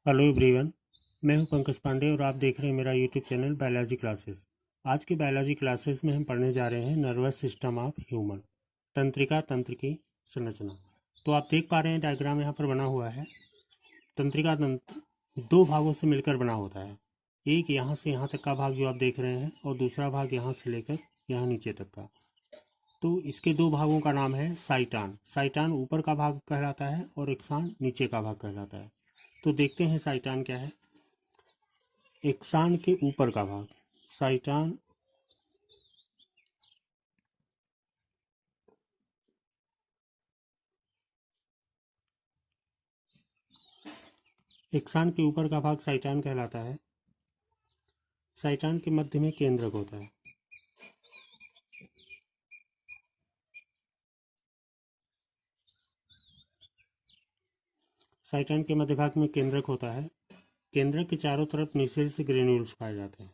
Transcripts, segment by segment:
Hello everyone. मैं हूं पंकज पांडे और आप देख रहे हैं मेरा यूट्यूब चैनल बायोलॉजी क्लासेस। आज की बायोलॉजी क्लासेस में हम पढ़ने जा रहे हैं नर्वस सिस्टम ऑफ ह्यूमन, तंत्रिका तंत्र की संरचना। तो आप देख पा रहे हैं डायग्राम यहाँ पर बना हुआ है। तंत्रिका तंत्र दो भागों से मिलकर बना होता है। एक यहाँ से यहाँ तक का भाग जो आप देख रहे हैं और दूसरा भाग यहाँ से लेकर यहाँ नीचे तक का। तो इसके दो भागों का नाम है साइटान। साइटान ऊपर का भाग कहलाता है और एक्सान नीचे का भाग कहलाता है। तो देखते हैं साइटान क्या है। एक्सान के ऊपर का भाग साइटान एक्सान के ऊपर का भाग साइटान कहलाता है। साइटान के मध्य में केंद्रक होता है। साइटान के मध्य भाग में केंद्रक होता है। केंद्रक के चारों तरफ निसेल्स ग्रेन्यूल्स पाए जाते हैं।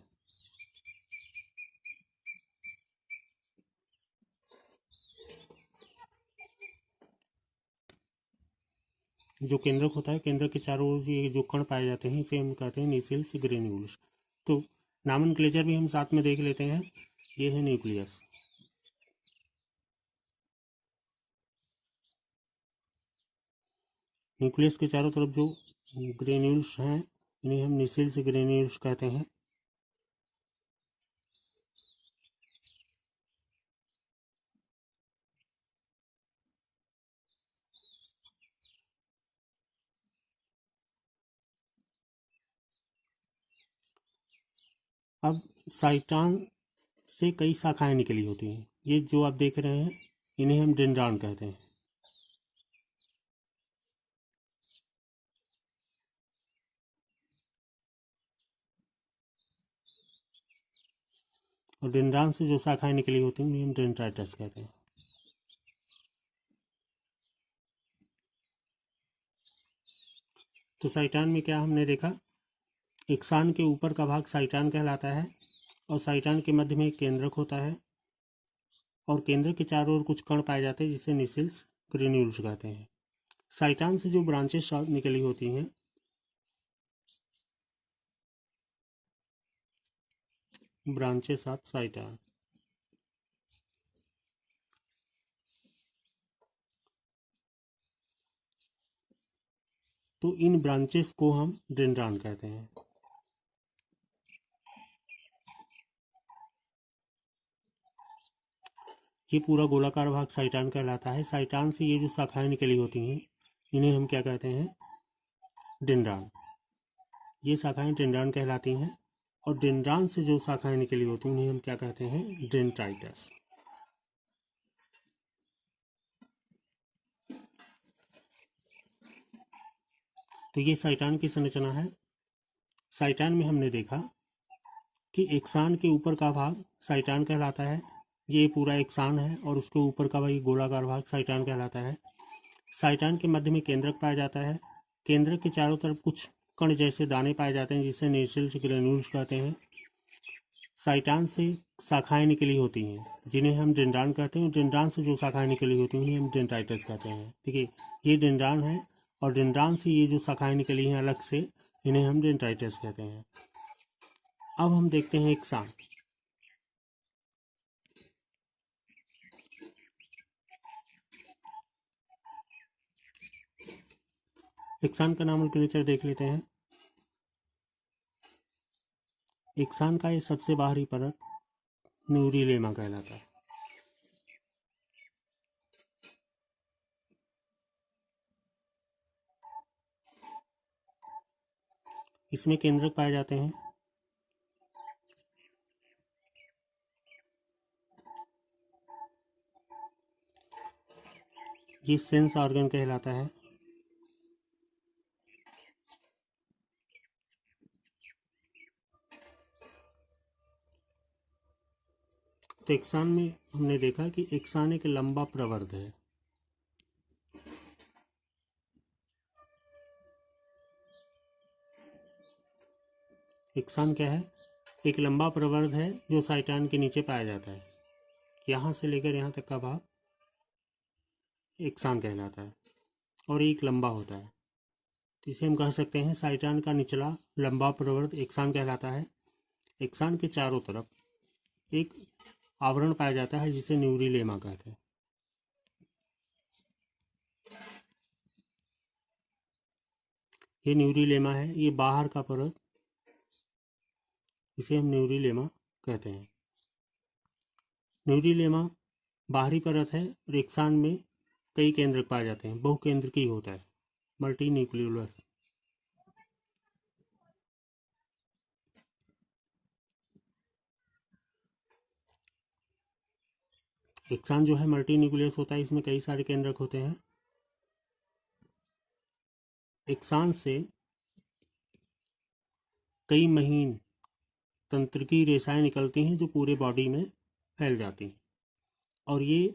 जो केंद्रक होता है, केंद्रक के चारों ओर ये जो कण पाए जाते हैं इसे हम कहते हैं निसेल्स ग्रेन्यूल्स। तो नामनक्लेचर भी हम साथ में देख लेते हैं। ये है न्यूक्लियस। न्यूक्लियस के चारों तरफ जो ग्रेन्यूल्स हैं इन्हें हम निसेल्स ग्रेन्यूल्स कहते हैं। अब साइटान से कई शाखाएं निकली होती हैं। ये जो आप देख रहे हैं इन्हें हम डेंड्रान कहते हैं। और डेंड्रान से जो शाखाएं निकली होती हैं उन्हें हम डेंड्राइटस कहते हैं। तो साइटान में क्या हमने देखा, एक्सान के ऊपर का भाग साइटान कहलाता है और साइटान के मध्य में एक केंद्रक होता है और केंद्र के चारों ओर कुछ कण पाए जाते हैं जिसे निसेल्स ग्रेन्यूल्स कहते हैं। साइटान से जो ब्रांचेस निकली होती हैं ब्रांचेस ऑफ साइटान, तो इन ब्रांचेस को हम डेंड्रान कहते हैं। ये पूरा गोलाकार भाग साइटान कहलाता है। साइटान से ये जो शाखाएं निकली होती हैं इन्हें हम क्या कहते हैं, डेंड्रान। ये शाखाएं डेंड्रान कहलाती हैं और डेंड्रान से जो शाखाएं निकली होती हैं उन्हें हम क्या कहते हैं, डेंड्राइटस। तो ये साइटान की संरचना है। साइटान में हमने देखा कि एक्सान के ऊपर का भाग साइटान कहलाता है। ये पूरा एक्सान है और उसके ऊपर का भाई गोलाकार भाग साइटान कहलाता है। साइटान के मध्य में केंद्रक पाया जाता है। केंद्रक के चारों तरफ कुछ कण जैसे दाने पाए जाते हैं जिसे निसेल्स ग्रेन्यूल्स कहते हैं। साइटान से शाखाएं निकली होती हैं जिन्हें हम डेंड्रान कहते हैं। डेंड्रान से जो शाखाएं निकली होती हैं उन्हें हम डेंड्राइटस कहते हैं। ठीक है, ये डेंड्रान है और डेंड्रान से ये जो शाखाएं निकली हैं अलग से इन्हें हम डेंड्राइटस कहते हैं। अब हम देखते हैं एक्सान। एक्सान का नोमेनक्लेचर देख लेते हैं। एक्सान का ये सबसे बाहरी परत न्यूरिलेमा कहलाता है। इसमें केंद्रक पाए जाते हैं। ये सेंस ऑर्गन कहलाता है। तो एक्सान में हमने देखा कि एक्सान एक लंबा प्रवर्ध है। एक्सान क्या है, एक लंबा प्रवर्ध है जो साइटान के नीचे पाया जाता है। यहाँ से लेकर यहाँ तक का भाग एक्सान कहलाता है और एक लंबा होता है। इसे हम कह सकते हैं साइटान का निचला लंबा प्रवर्त एक्सान कहलाता है। एक्सान के चारों तरफ एक आवरण पाया जाता है जिसे न्यूरिलेमा कहते हैं। ये न्यूरिलेमा है, ये बाहर का परत, इसे हम न्यूरिलेमा कहते हैं। न्यूरिलेमा बाहरी परत है और एक्सान में कई केंद्रक पाए जाते हैं, बहुकेंद्रकीय होता है, मल्टी न्यूक्लियोलस। एक्सान जो है मल्टी न्यूक्लियस होता है, इसमें कई सारे केंद्रक होते हैं। एक्सान से कई महीन तंत्रिकी रेखाएं निकलती हैं जो पूरे बॉडी में फैल जाती हैं और ये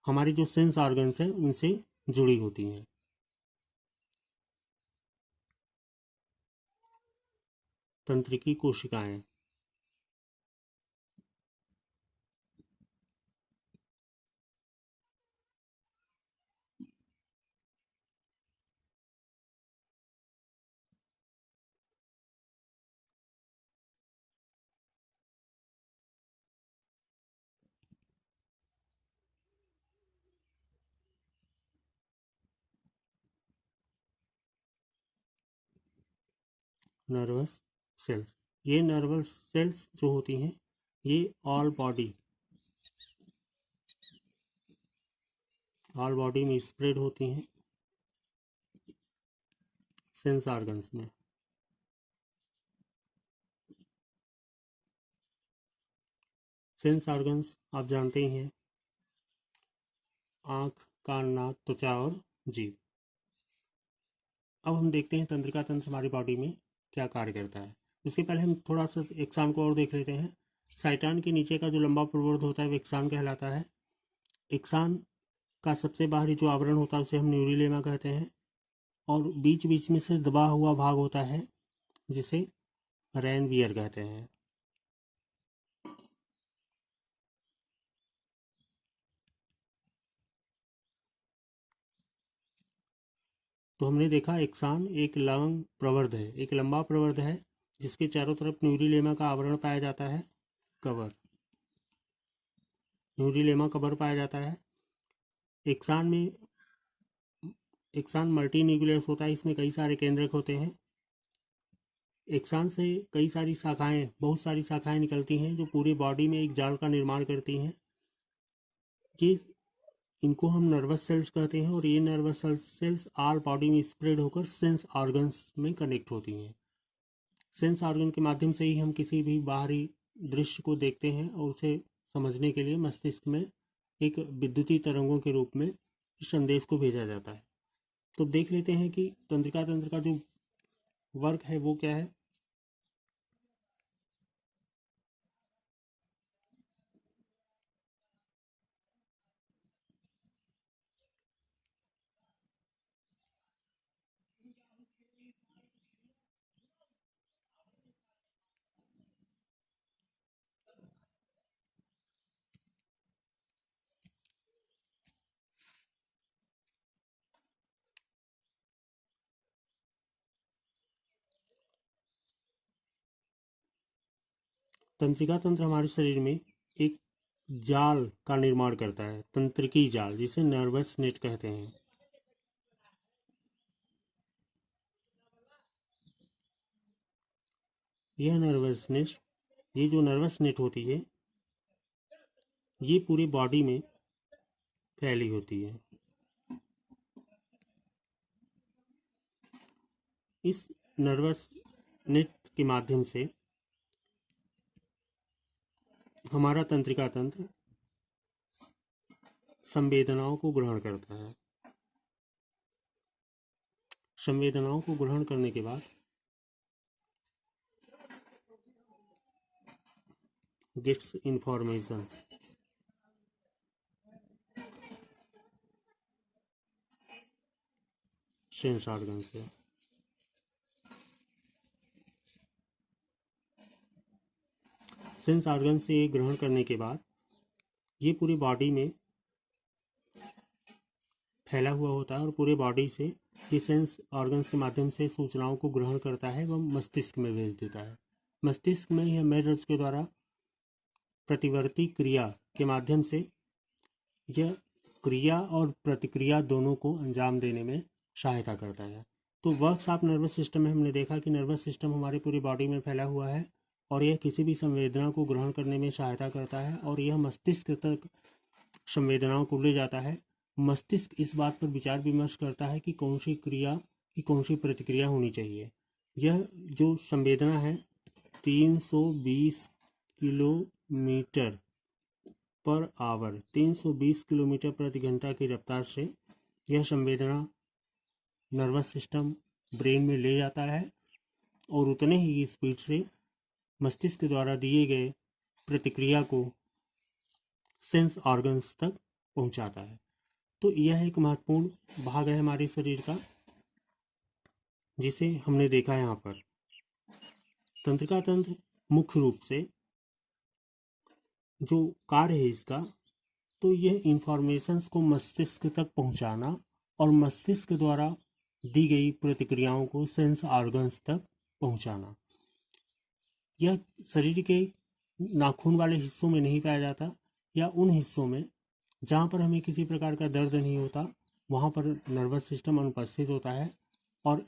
हमारे जो सेंस ऑर्गन्स हैं उनसे जुड़ी होती हैं। तंत्रिकी कोशिकाएं। नर्वस सेल्स, ये नर्वस सेल्स जो होती हैं ये ऑल बॉडी में स्प्रेड होती हैं सेंस ऑर्गन्स में। सेंस ऑर्गन्स आप जानते ही हैं, आँख, कान, नाक, त्वचा और जीभ। अब हम देखते हैं तंत्रिका तंत्र हमारी बॉडी में क्या कार्य करता है। उसके पहले हम थोड़ा सा एक्सान को और देख लेते हैं। साइटान के नीचे का जो लंबा प्रवर्ध होता है वो एक्सान कहलाता है। एक्सान का सबसे बाहरी जो आवरण होता है उसे हम न्यूरिलेमा कहते हैं और बीच बीच में से दबा हुआ भाग होता है जिसे रैनवियर कहते हैं। तो हमने देखा एक्सान एक लंग प्रवर्ध है, एक लंबा प्रवर्ध है जिसके चारों तरफ न्यूरिलेमा का आवरण पाया जाता है, कवर, न्यूरिलेमा कवर पाया जाता है। एक्सान में एक्सान मल्टी न्यूक्लियस होता है, इसमें कई सारे केंद्रक होते हैं। एक्सान से कई सारी शाखाएं, बहुत सारी शाखाएं निकलती हैं जो पूरी बॉडी में एक जाल का निर्माण करती हैं। ये इनको हम नर्वस सेल्स कहते हैं और ये नर्वस सेल्स ऑल बॉडी में स्प्रेड होकर सेंस ऑर्गन्स में कनेक्ट होती हैं। सेंस ऑर्गन के माध्यम से ही हम किसी भी बाहरी दृश्य को देखते हैं और उसे समझने के लिए मस्तिष्क में एक विद्युतीय तरंगों के रूप में इस संदेश को भेजा जाता है। तो देख लेते हैं कि तंत्रिका तंत्र का जो वर्क है वो क्या है। तंत्रिका तंत्र हमारे शरीर में एक जाल का निर्माण करता है, तंत्रिकी जाल, जिसे नर्वस नेट कहते हैं। यह नर्वस नेट, ये जो नर्वस नेट होती है ये पूरी बॉडी में फैली होती है। इस नर्वस नेट के माध्यम से हमारा तंत्रिका तंत्र संवेदनाओं को ग्रहण करता है। संवेदनाओं को ग्रहण करने के बाद गेट्स इंफॉर्मेशन, सेंस ऑर्गन से। सेंस ऑर्गन से ग्रहण करने के बाद ये पूरी बॉडी में फैला हुआ होता है और पूरे बॉडी से ये सेंस ऑर्गन्स के माध्यम से सूचनाओं को ग्रहण करता है एवं मस्तिष्क में भेज देता है। मस्तिष्क में यह मेरुरज के द्वारा प्रतिवर्ती क्रिया के माध्यम से यह क्रिया और प्रतिक्रिया दोनों को अंजाम देने में सहायता करता है। तो वर्क्स ऑफ नर्वस सिस्टम में हमने देखा कि नर्वस सिस्टम हमारी पूरी बॉडी में फैला हुआ है और यह किसी भी संवेदना को ग्रहण करने में सहायता करता है और यह मस्तिष्क तक संवेदनाओं को ले जाता है। मस्तिष्क इस बात पर विचार विमर्श करता है कि कौन सी क्रिया की कौन सी प्रतिक्रिया होनी चाहिए। यह जो संवेदना है 320 किलोमीटर पर आवर 320 किलोमीटर प्रति घंटा की रफ्तार से यह संवेदना नर्वस सिस्टम ब्रेन में ले जाता है और उतने ही स्पीड से मस्तिष्क द्वारा दिए गए प्रतिक्रिया को सेंस ऑर्गन्स तक पहुंचाता है। तो यह एक महत्वपूर्ण भाग है हमारे शरीर का जिसे हमने देखा यहाँ पर। तंत्रिका तंत्र मुख्य रूप से जो कार्य है इसका, तो यह इंफॉर्मेशंस को मस्तिष्क तक पहुंचाना और मस्तिष्क द्वारा दी गई प्रतिक्रियाओं को सेंस ऑर्गन्स तक पहुंचाना। यह शरीर के नाखून वाले हिस्सों में नहीं पाया जाता या उन हिस्सों में जहाँ पर हमें किसी प्रकार का दर्द नहीं होता वहाँ पर नर्वस सिस्टम अनुपस्थित होता है और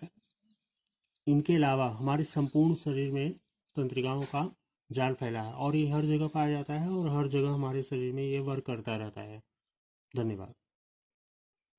इनके अलावा हमारे संपूर्ण शरीर में तंत्रिकाओं का जाल फैला है और ये हर जगह पाया जाता है और हर जगह हमारे शरीर में ये वर्क करता रहता है। धन्यवाद।